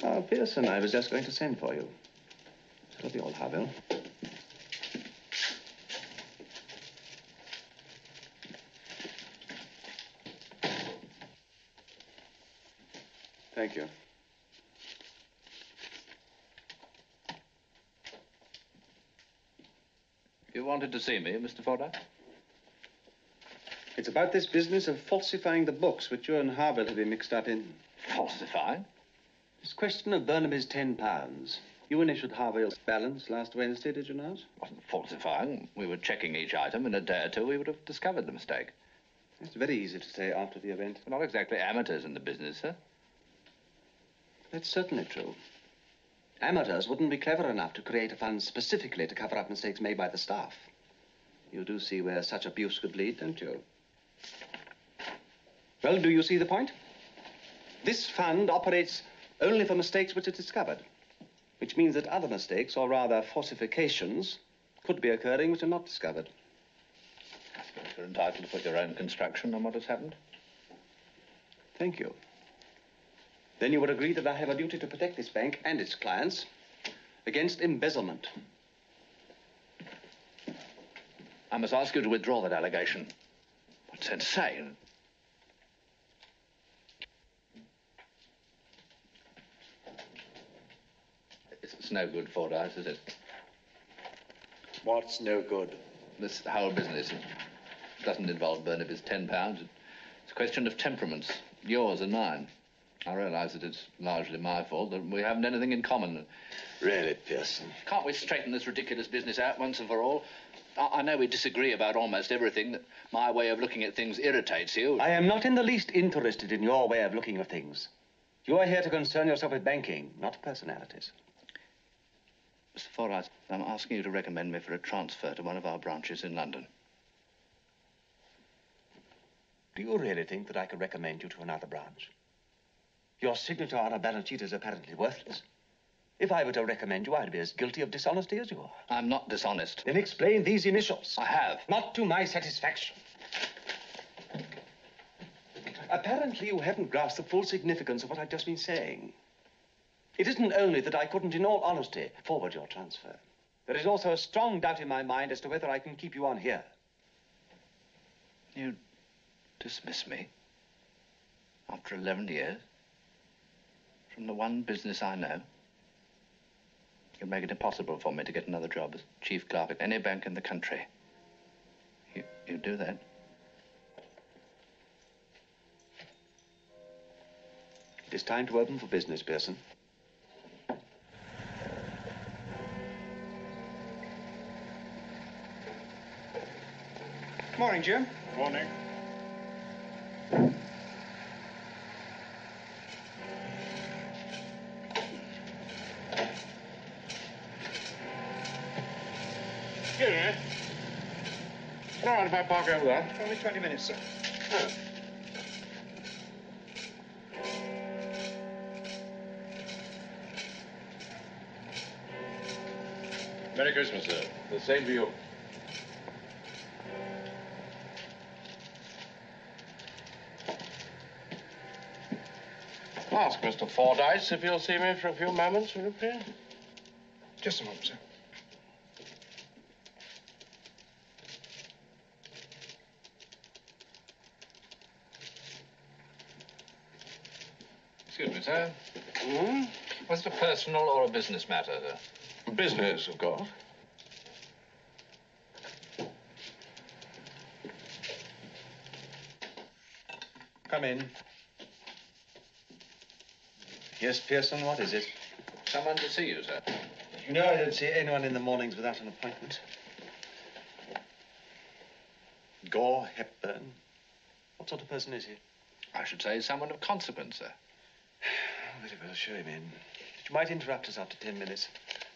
Oh, Pearson, I was just going to send for you. Sit up the old Harville. Thank you. You wanted to see me, Mr. Fordyce? It's about this business of falsifying the books which you and Harville have been mixed up in. Falsifying? This question of Burnaby's £10. You initialed Harville's balance last Wednesday, did you not? Wasn't falsifying. We were checking each item. In a day or two, we would have discovered the mistake. It's very easy to say after the event. We're not exactly amateurs in the business, sir. That's certainly true. Amateurs wouldn't be clever enough to create a fund specifically to cover up mistakes made by the staff. You do see where such abuse could lead, don't you? Well, do you see the point? This fund operates only for mistakes which are discovered, which means that other mistakes, or rather falsifications, could be occurring which are not discovered. I suppose you're entitled to put your own construction on what has happened. Thank you. Then you would agree that I have a duty to protect this bank and its clients against embezzlement. I must ask you to withdraw that allegation. What's insane? It's no good, Fordyce, is it? What's no good? This whole business doesn't involve Burnaby's £10. It's a question of temperaments, yours and mine. I realize that it's largely my fault, that we haven't anything in common. Really, Pearson? Can't we straighten this ridiculous business out once and for all? I know we disagree about almost everything, that my way of looking at things irritates you. I am not in the least interested in your way of looking at things. You are here to concern yourself with banking, not personalities. Mr. Fordyce, I'm asking you to recommend me for a transfer to one of our branches in London. Do you really think that I could recommend you to another branch? Your signature on a balance sheet is apparently worthless. If I were to recommend you, I'd be as guilty of dishonesty as you are. I'm not dishonest. Then explain these initials. I have. Not to my satisfaction. Apparently, you haven't grasped the full significance of what I've just been saying. It isn't only that I couldn't, in all honesty, forward your transfer. There is also a strong doubt in my mind as to whether I can keep you on here. You dismiss me after 11 years from the one business I know? You'd make it impossible for me to get another job as chief clerk at any bank in the country. You do that? It is time to open for business, Pearson. Morning, Jim. Morning. Excuse me. All right, if I park over there. Only 20 minutes, sir. Oh. Merry Christmas, sir. The same to you. Ask Mr. Fordyce if he'll see me for a few moments, will you, please? Just a moment, sir. Excuse me, sir. Hmm? Was it a personal or a business matter, sir? Business, of course. Come in. Yes, Pearson, what is it? Someone to see you, sir. You know I don't see anyone in the mornings without an appointment. Gore Hepburn. What sort of person is he? I should say someone of consequence, sir. Very well, show him in. You might interrupt us after 10 minutes.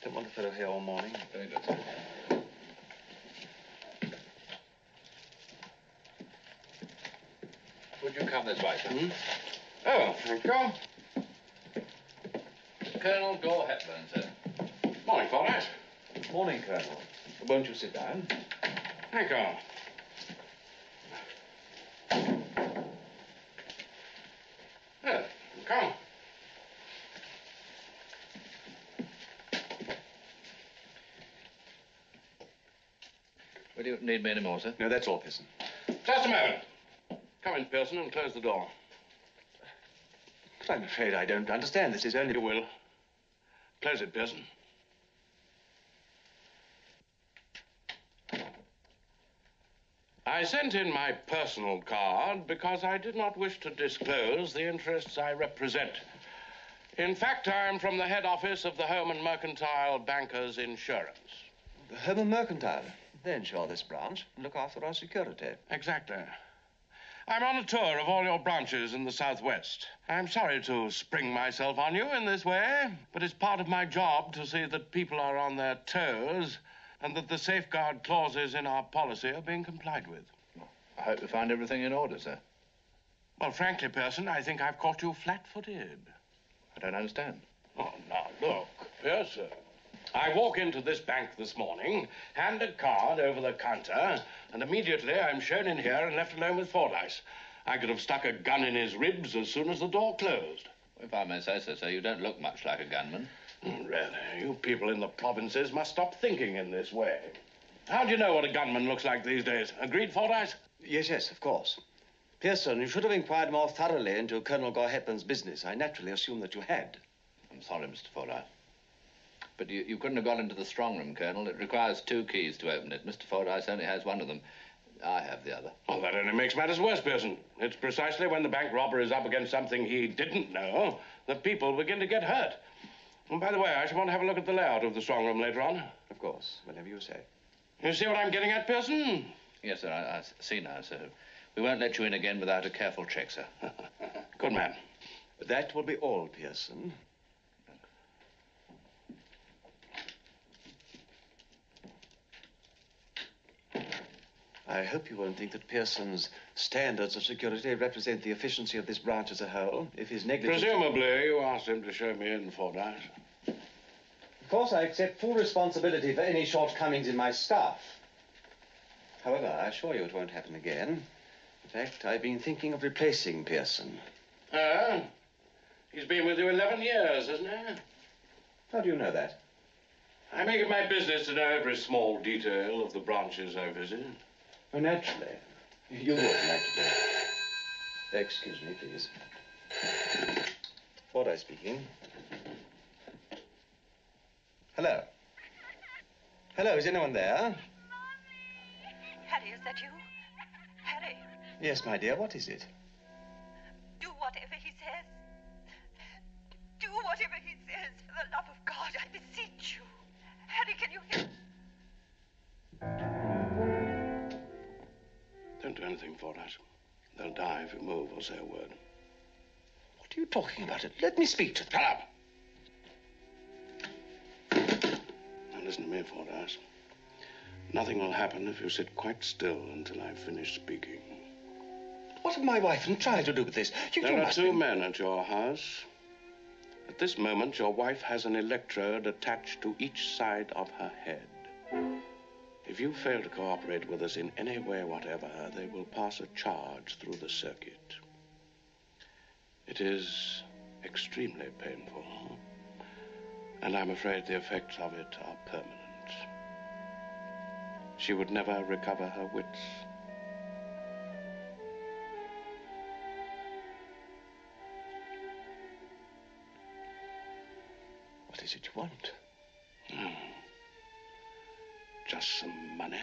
Don't want a fellow here all morning. Very good, sir. Would you come this way, sir? Hmm? Oh, thank you. Colonel Gore Hepburn, sir. Morning, Fordyce. Morning, Colonel. Won't you sit down? Thank you. Oh, come. You need me anymore, sir? No, that's all, Pearson. Just a moment. Come in, Pearson, and close the door. But I'm afraid I don't understand. This is only... You will. Close it, Pearson. I sent in my personal card because I did not wish to disclose the interests I represent. In fact, I am from the head office of the Home and Mercantile Bankers Insurance. The Home and Mercantile. They insure this branch and look after our security. Exactly. I'm on a tour of all your branches in the Southwest. I'm sorry to spring myself on you in this way, but it's part of my job to see that people are on their toes and that the safeguard clauses in our policy are being complied with. I hope you find everything in order, sir. Well, frankly, Pearson, I think I've caught you flat-footed. I don't understand. Oh, now, look, Pearson. I walk into this bank this morning, hand a card over the counter, and immediately I'm shown in here and left alone with Fordyce. I could have stuck a gun in his ribs as soon as the door closed. If I may say so, sir, you don't look much like a gunman. Really, you people in the provinces must stop thinking in this way. How do you know what a gunman looks like these days? Agreed, Fordyce? Yes, of course. Pearson, you should have inquired more thoroughly into Colonel Gore Hepburn's business. I naturally assumed that you had. I'm sorry, Mr. Fordyce. But you couldn't have got into the strong room, Colonel. It requires 2 keys to open it. Mr. Fordyce only has one of them. I have the other. Well, that only makes matters worse, Pearson. It's precisely when the bank robber is up against something he didn't know that people begin to get hurt. And by the way, I should want to have a look at the layout of the strong room later on. Of course, whenever you say. You see what I'm getting at, Pearson? Yes, sir, I see now, sir. We won't let you in again without a careful check, sir. Good man. That will be all, Pearson. I hope you won't think that Pearson's standards of security represent the efficiency of this branch as a whole. If his negligence... Presumably, you asked him to show me in, Fordyce. Of course, I accept full responsibility for any shortcomings in my staff. However, I assure you it won't happen again. In fact, I've been thinking of replacing Pearson. He's been with you 11 years, hasn't he? How do you know that? I make it my business to know every small detail of the branches I visit. Oh, naturally. You would, naturally. Excuse me, please. Fordyce speaking. Hello. Hello, is anyone there? Harry, is that you? Harry, Yes, my dear, what is it? do whatever he says. Do whatever he says. For the love of God, I beseech you. Harry, can you hear? Don't do anything, Fordyce. They'll die if you move or say a word. What are you talking about? Let me speak to them. Shut up! Now listen to me, Fordyce. Nothing will happen if you sit quite still until I finish speaking. What have my wife and child to do with this? There are 2 men at your house. At this moment, your wife has an electrode attached to each side of her head. If you fail to cooperate with us in any way whatever, they will pass a charge through the circuit. It is extremely painful, and I'm afraid the effects of it are permanent. She would never recover her wits. What is it you want? Just some money.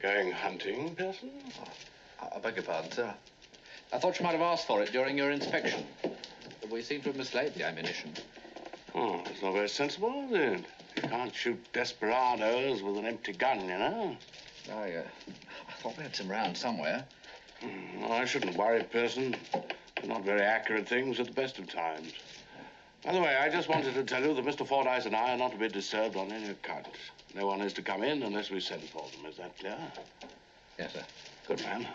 Going hunting, Pearson? I beg your pardon, sir. I thought you might have asked for it during your inspection. But we seem to have mislaid the ammunition. Oh, it's not very sensible, is it? You can't shoot desperados with an empty gun, you know. I thought we had some rounds somewhere. No, I shouldn't worry, Pearson. They're not very accurate things at the best of times. By the way, I just wanted to tell you that Mr. Fordyce and I are not to be disturbed on any account. No one is to come in unless we send for them. Is that clear? Yes, sir. Good man.